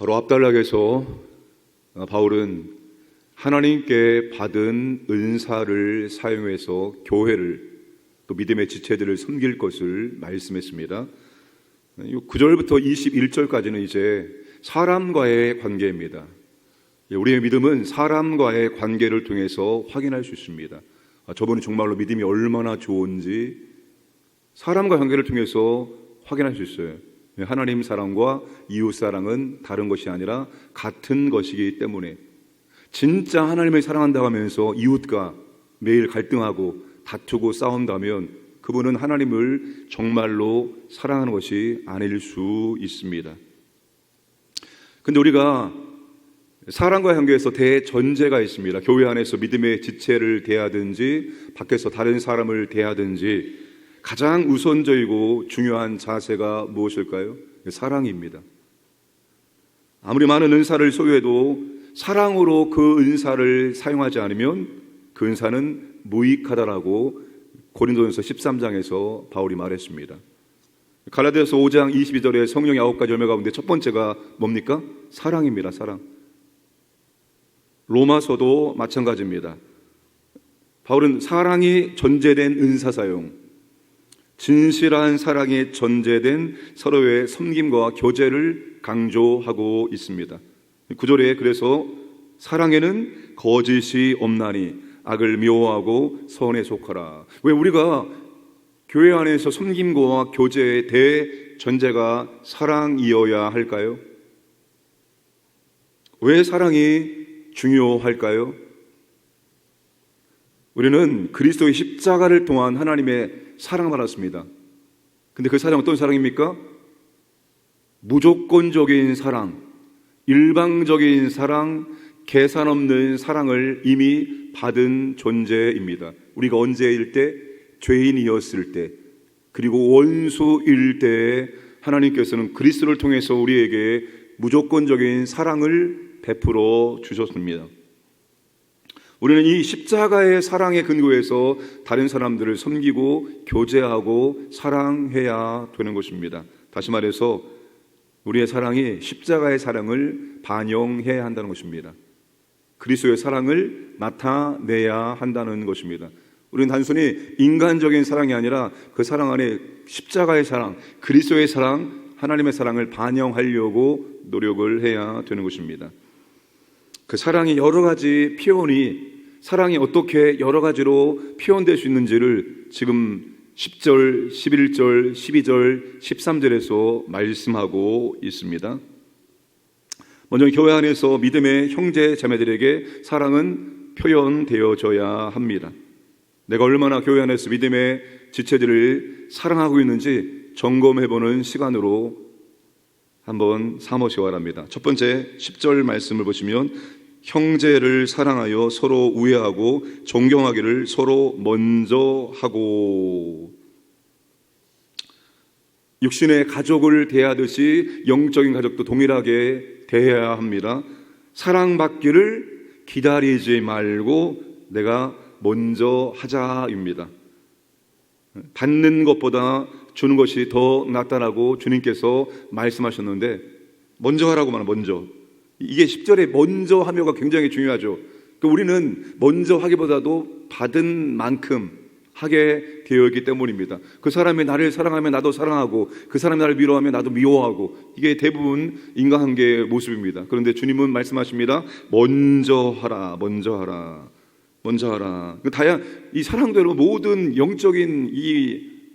바로 앞단락에서 바울은 하나님께 받은 은사를 사용해서 교회를 또 믿음의 지체들을 섬길 것을 말씀했습니다. 9절부터 21절까지는 이제 사람과의 관계입니다. 우리의 믿음은 사람과의 관계를 통해서 확인할 수 있습니다. 저분이 정말로 믿음이 얼마나 좋은지 사람과 관계를 통해서 확인할 수 있어요. 하나님 사랑과 이웃 사랑은 다른 것이 아니라 같은 것이기 때문에 진짜 하나님을 사랑한다고 하면서 이웃과 매일 갈등하고 다투고 싸운다면 그분은 하나님을 정말로 사랑하는 것이 아닐 수 있습니다. 근데 우리가 사랑과의 관계에서 대전제가 있습니다. 교회 안에서 믿음의 지체를 대하든지 밖에서 다른 사람을 대하든지 가장 우선적이고 중요한 자세가 무엇일까요? 사랑입니다. 아무리 많은 은사를 소유해도 사랑으로 그 은사를 사용하지 않으면 그 은사는 무익하다라고 고린도전서 13장에서 바울이 말했습니다. 갈라디아서 5장 22절에 성령의 9가지 열매 가운데 첫 번째가 뭡니까? 사랑입니다. 사랑. 로마서도 마찬가지입니다. 바울은 사랑이 전제된 은사 사용, 진실한 사랑이 전제된 서로의 섬김과 교제를 강조하고 있습니다. 9절에 그래서 사랑에는 거짓이 없나니 악을 미워하고 선에 속하라. 왜 우리가 교회 안에서 섬김과 교제의 대전제가 사랑이어야 할까요? 왜 사랑이 중요할까요? 우리는 그리스도의 십자가를 통한 하나님의 사랑을 받았습니다. 근데 그 사랑은 어떤 사랑입니까? 무조건적인 사랑, 일방적인 사랑, 계산 없는 사랑을 이미 받은 존재입니다. 우리가 언제일 때? 죄인이었을 때, 그리고 원수일 때 하나님께서는 그리스도를 통해서 우리에게 무조건적인 사랑을 베풀어 주셨습니다. 우리는 이 십자가의 사랑의 근거에서 다른 사람들을 섬기고 교제하고 사랑해야 되는 것입니다. 다시 말해서 우리의 사랑이 십자가의 사랑을 반영해야 한다는 것입니다. 그리스도의 사랑을 나타내야 한다는 것입니다. 우리는 단순히 인간적인 사랑이 아니라 그 사랑 안에 십자가의 사랑, 그리스도의 사랑, 하나님의 사랑을 반영하려고 노력을 해야 되는 것입니다. 그 사랑이 여러 가지 표현이, 사랑이 어떻게 여러 가지로 표현될 수 있는지를 지금 10절, 11절, 12절, 13절에서 말씀하고 있습니다. 먼저 교회 안에서 믿음의 형제 자매들에게 사랑은 표현되어져야 합니다. 내가 얼마나 교회 안에서 믿음의 지체들을 사랑하고 있는지 점검해보는 시간으로 한번 삼으시기 바랍니다. 첫 번째 10절 말씀을 보시면 형제를 사랑하여 서로 우애하고 존경하기를 서로 먼저 하고, 육신의 가족을 대하듯이 영적인 가족도 동일하게 대해야 합니다. 사랑받기를 기다리지 말고 내가 먼저 하자입니다. 받는 것보다 주는 것이 더 낫다라고 주님께서 말씀하셨는데 먼저 하라고 말하면 먼저, 이게 10절에 먼저 하며가 굉장히 중요하죠. 우리는 먼저 하기보다도 받은 만큼 하게 되어 있기 때문입니다. 그 사람이 나를 사랑하면 나도 사랑하고 그 사람이 나를 미워하면 나도 미워하고, 이게 대부분 인간관계의 모습입니다. 그런데 주님은 말씀하십니다. 먼저 하라, 먼저 하라, 먼저 하라. 이 사랑대로 모든 영적인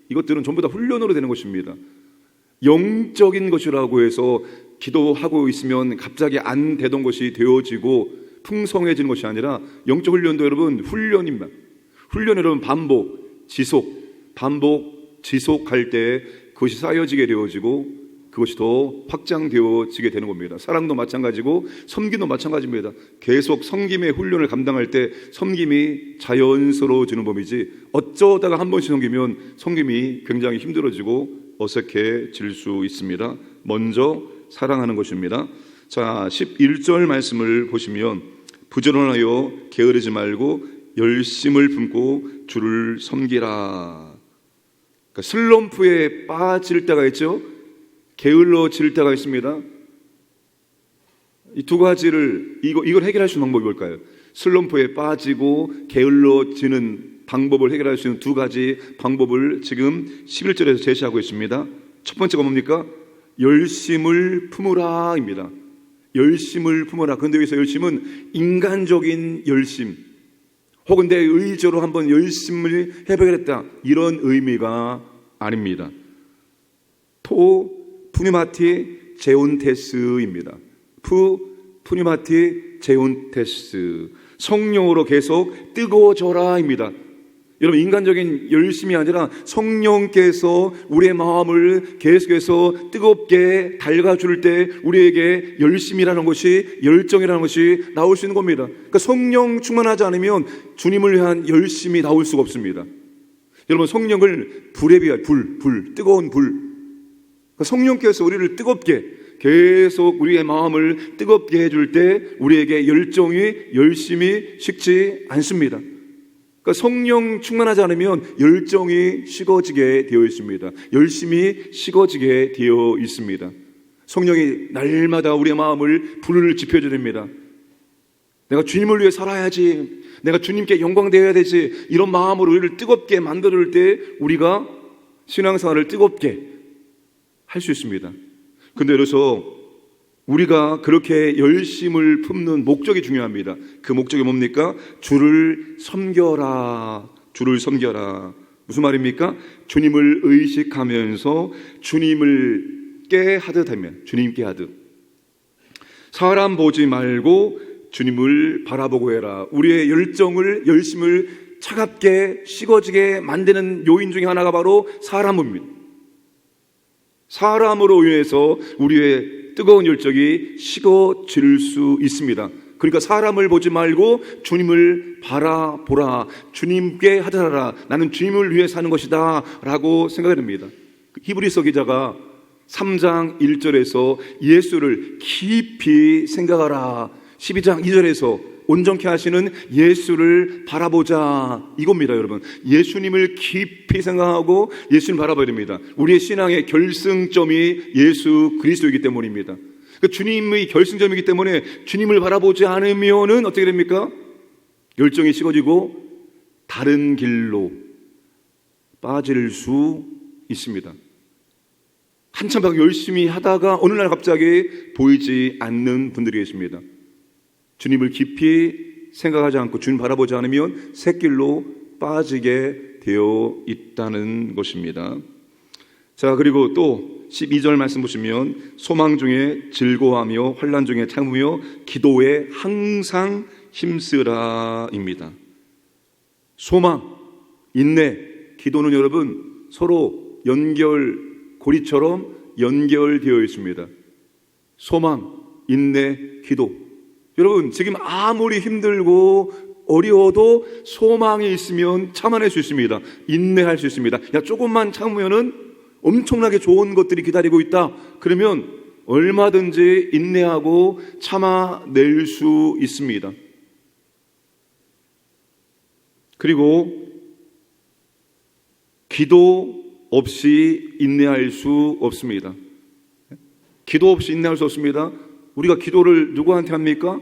이것들은 전부 다 훈련으로 되는 것입니다. 영적인 것이라고 해서 기도하고 있으면 갑자기 안 되던 것이 되어지고 풍성해지는 것이 아니라 영적 훈련도 여러분 훈련입니다. 훈련은 여러분 반복, 지속할 때 그것이 쌓여지게 되어지고 그것이 더 확장되어지게 되는 겁니다. 사랑도 마찬가지고 섬김도 마찬가지입니다. 계속 섬김의 훈련을 감당할 때 섬김이 자연스러워지는 법이지, 어쩌다가 한 번씩 섬기면 섬김이 굉장히 힘들어지고 어색해질 수 있습니다. 먼저 사랑하는 것입니다. 자, 11절 말씀을 보시면 부지런하여 게으르지 말고 열심을 품고 주를 섬기라. 그러니까 슬럼프에 빠질 때가 있죠. 게을러질 때가 있습니다. 이 두 가지를 이걸 해결할 수 있는 방법이 뭘까요? 슬럼프에 빠지고 게을러지는 방법을 해결할 수 있는 두 가지 방법을 지금 11절에서 제시하고 있습니다. 첫 번째가 뭡니까? 열심을 품으라입니다. 열심을 품어라. 그런데 여기서 열심은 인간적인 열심, 혹은 내 의지로 한번 열심을 해보겠다, 이런 의미가 아닙니다. 푸니마티 제온테스입니다. 푸니마티 제온테스, 성령으로 계속 뜨거워져라입니다. 여러분, 인간적인 열심이 아니라 성령께서 우리의 마음을 계속해서 뜨겁게 달가줄 때 우리에게 열심이라는 것이, 열정이라는 것이 나올 수 있는 겁니다. 그러니까 성령 충만하지 않으면 주님을 위한 열심이 나올 수가 없습니다. 여러분, 성령을 불에 비하여, 뜨거운 불. 그러니까 성령께서 우리를 뜨겁게, 계속 우리의 마음을 뜨겁게 해줄 때 우리에게 열심이 식지 않습니다. 그러니까 성령 충만하지 않으면 열정이 식어지게 되어 있습니다. 열심히 식어지게 되어 있습니다. 성령이 날마다 우리의 마음을 불을 지펴줘야 됩니다. 내가 주님을 위해 살아야지, 내가 주님께 영광되어야 되지, 이런 마음으로 우리를 뜨겁게 만들 때 우리가 신앙생활을 뜨겁게 할 수 있습니다. 근데 그래서 우리가 그렇게 열심을 품는 목적이 중요합니다. 그 목적이 뭡니까? 주를 섬겨라. 주를 섬겨라. 무슨 말입니까? 주님을 의식하면서 주님께 하듯. 사람 보지 말고 주님을 바라보고 해라. 우리의 열심을 차갑게 식어지게 만드는 요인 중에 하나가 바로 사람입니다. 사람으로 인해서 우리의 뜨거운 열정이 식어질 수 있습니다. 그러니까 사람을 보지 말고 주님을 바라보라. 주님께 하더라. 나는 주님을 위해 사는 것이다 라고 생각이 됩니다. 히브리서 기자가 3장 1절에서 예수를 깊이 생각하라, 12장 2절에서 온전케 하시는 예수를 바라보자, 이겁니다. 여러분, 예수님을 깊이 생각하고 예수님을 바라봐야 됩니다. 우리의 신앙의 결승점이 예수 그리스도이기 때문입니다. 그러니까 주님의 결승점이기 때문에 주님을 바라보지 않으면은 어떻게 됩니까? 열정이 식어지고 다른 길로 빠질 수 있습니다. 한참 열심히 하다가 어느 날 갑자기 보이지 않는 분들이 계십니다. 주님을 깊이 생각하지 않고 주님 바라보지 않으면 샛길로 빠지게 되어 있다는 것입니다. 자, 그리고 또 12절 말씀 보시면 소망 중에 즐거워하며 환난 중에 참으며 기도에 항상 힘쓰라입니다. 소망, 인내, 기도는 여러분 서로 고리처럼 연결되어 있습니다. 소망, 인내, 기도. 여러분, 지금 아무리 힘들고 어려워도 소망이 있으면 참아낼 수 있습니다. 인내할 수 있습니다. 조금만 참으면은 엄청나게 좋은 것들이 기다리고 있다. 그러면 얼마든지 인내하고 참아낼 수 있습니다. 그리고 기도 없이 인내할 수 없습니다. 기도 없이 인내할 수 없습니다. 우리가 기도를 누구한테 합니까?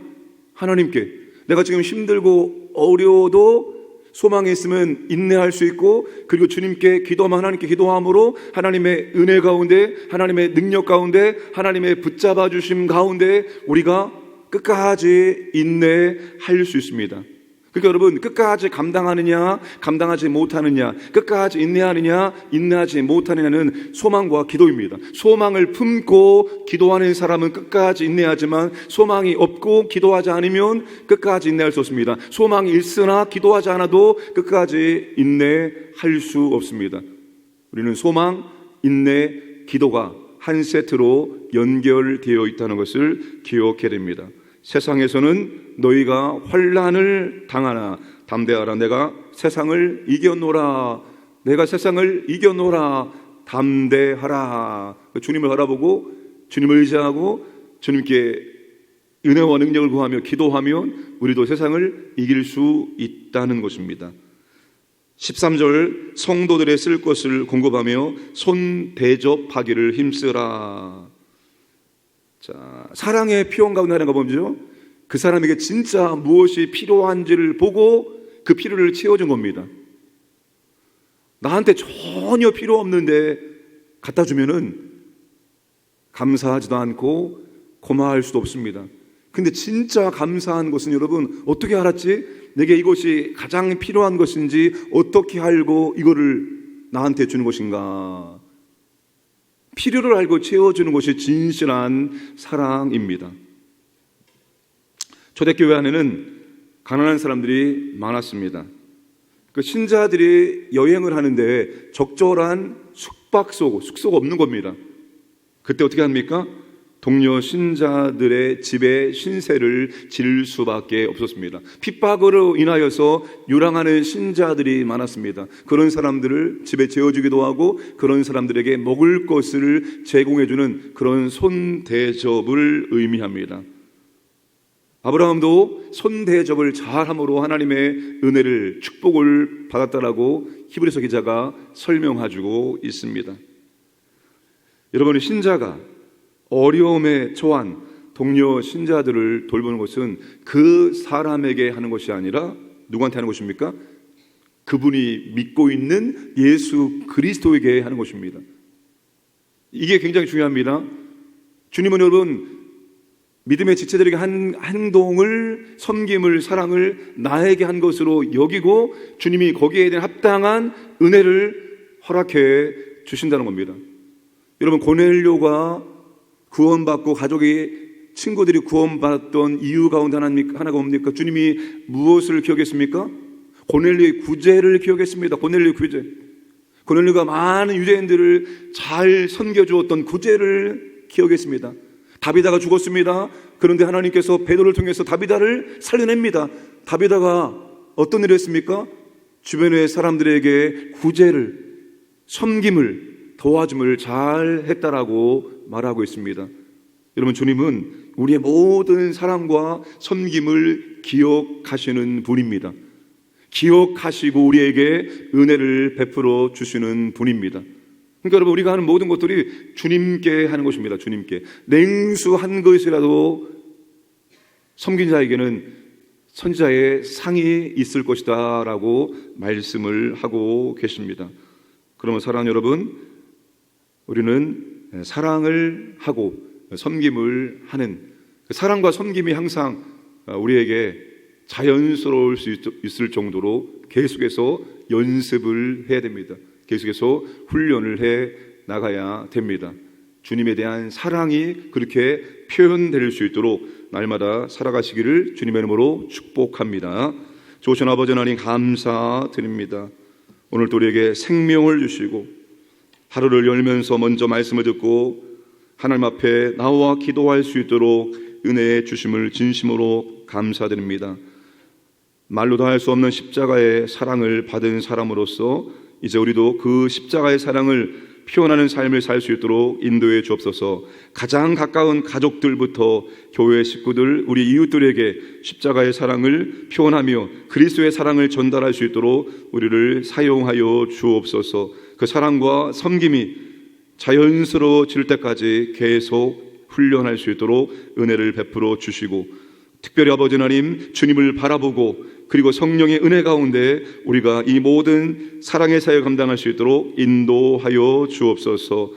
하나님께. 내가 지금 힘들고 어려워도 소망이 있으면 인내할 수 있고, 그리고 주님께 기도하면 하나님께 기도함으로 하나님의 은혜 가운데, 하나님의 능력 가운데, 하나님의 붙잡아 주심 가운데 우리가 끝까지 인내할 수 있습니다. 그러니까 여러분, 끝까지 감당하느냐 감당하지 못하느냐, 끝까지 인내하느냐 인내하지 못하느냐는 소망과 기도입니다. 소망을 품고 기도하는 사람은 끝까지 인내하지만 소망이 없고 기도하지 않으면 끝까지 인내할 수 없습니다. 소망이 있으나 기도하지 않아도 끝까지 인내할 수 없습니다. 우리는 소망, 인내, 기도가 한 세트로 연결되어 있다는 것을 기억해야 됩니다. 세상에서는 너희가 환난을 당하나 담대하라. 내가 세상을 이겨노라. 내가 세상을 이겨노라. 담대하라. 주님을 바라보고 주님을 의지하고 주님께 은혜와 능력을 구하며 기도하면 우리도 세상을 이길 수 있다는 것입니다. 13절, 성도들의 쓸 것을 공급하며 손 대접하기를 힘쓰라. 자, 사랑의 피원 가운데 하나가 뭐죠? 그 사람에게 진짜 무엇이 필요한지를 보고 그 필요를 채워준 겁니다. 나한테 전혀 필요 없는데 갖다 주면은 감사하지도 않고 고마워할 수도 없습니다. 근데 진짜 감사한 것은 여러분 어떻게 알았지? 내게 이것이 가장 필요한 것인지 어떻게 알고 이거를 나한테 주는 것인가? 필요를 알고 채워주는 것이 진실한 사랑입니다. 초대교회 안에는 가난한 사람들이 많았습니다. 그 신자들이 여행을 하는데 적절한 숙소가 없는 겁니다. 그때 어떻게 합니까? 동료 신자들의 집에 신세를 질 수밖에 없었습니다. 핍박으로 인하여서 유랑하는 신자들이 많았습니다. 그런 사람들을 집에 재워주기도 하고 그런 사람들에게 먹을 것을 제공해주는 그런 손대접을 의미합니다. 아브라함도 손대접을 잘함으로 하나님의 은혜를 축복을 받았다라고 히브리서 기자가 설명해주고 있습니다. 여러분, 신자가 어려움에 처한 동료 신자들을 돌보는 것은 그 사람에게 하는 것이 아니라 누구한테 하는 것입니까? 그분이 믿고 있는 예수 그리스도에게 하는 것입니다. 이게 굉장히 중요합니다. 주님은 여러분 믿음의 지체들에게 한 행동을, 섬김을, 사랑을 나에게 한 것으로 여기고 주님이 거기에 대한 합당한 은혜를 허락해 주신다는 겁니다. 여러분, 고넬료가 구원받고 친구들이 구원받았던 이유 가운데 하나가 뭡니까? 주님이 무엇을 기억했습니까? 고넬료의 구제를 기억했습니다. 고넬료의 구제. 고넬료가 많은 유대인들을 잘 섬겨주었던 구제를 기억했습니다. 다비다가 죽었습니다. 그런데 하나님께서 베드로를 통해서 다비다를 살려냅니다. 다비다가 어떤 일을 했습니까? 주변의 사람들에게 구제를, 섬김을, 도와줌을 잘 했다라고 말하고 있습니다. 여러분, 주님은 우리의 모든 사랑과 섬김을 기억하시는 분입니다. 기억하시고 우리에게 은혜를 베풀어 주시는 분입니다. 그러니까 여러분, 우리가 하는 모든 것들이 주님께 하는 것입니다. 주님께. 냉수 한 것이라도 섬긴 자에게는 선지자의 상이 있을 것이다 라고 말씀을 하고 계십니다. 그러면 사랑하는 여러분, 우리는 사랑을 하고 섬김을 하는 사랑과 섬김이 항상 우리에게 자연스러울 수 있을 정도로 계속해서 연습을 해야 됩니다. 계속해서 훈련을 해 나가야 됩니다. 주님에 대한 사랑이 그렇게 표현될 수 있도록 날마다 살아가시기를 주님의 이름으로 축복합니다. 좋으신 아버지 하나님 감사드립니다. 오늘도 우리에게 생명을 주시고 하루를 열면서 먼저 말씀을 듣고 하나님 앞에 나와 기도할 수 있도록 은혜의 주심을 진심으로 감사드립니다. 말로도 할 수 없는 십자가의 사랑을 받은 사람으로서 이제 우리도 그 십자가의 사랑을 표현하는 삶을 살 수 있도록 인도해 주옵소서. 가장 가까운 가족들부터 교회 식구들, 우리 이웃들에게 십자가의 사랑을 표현하며 그리스도의 사랑을 전달할 수 있도록 우리를 사용하여 주옵소서. 그 사랑과 섬김이 자연스러워질 때까지 계속 훈련할 수 있도록 은혜를 베풀어 주시고, 특별히 아버지 하나님 주님을 바라보고 그리고 성령의 은혜 가운데 우리가 이 모든 사랑의 사역을 감당할 수 있도록 인도하여 주옵소서.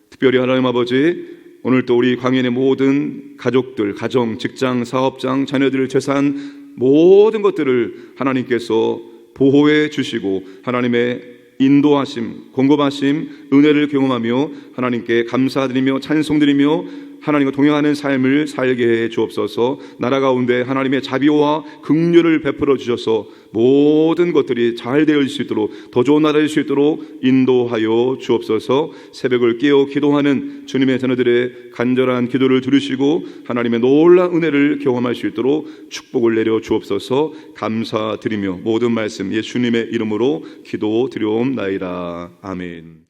특별히 하나님 아버지, 오늘 또 우리 광연의 모든 가족들, 가정, 직장, 사업장, 자녀들, 재산 모든 것들을 하나님께서 보호해 주시고 하나님의 인도하심, 공급하심, 은혜를 경험하며 하나님께 감사드리며 찬송드리며 하나님과 동행하는 삶을 살게 해 주옵소서. 나라 가운데 하나님의 자비와 긍휼을 베풀어 주셔서 모든 것들이 잘 되어질 수 있도록, 더 좋은 나라일 수 있도록 인도하여 주옵소서. 새벽을 깨어 기도하는 주님의 자녀들의 간절한 기도를 들으시고 하나님의 놀라운 은혜를 경험할 수 있도록 축복을 내려 주옵소서. 감사드리며 모든 말씀 예수님의 이름으로 기도드려옵나이다. 아멘.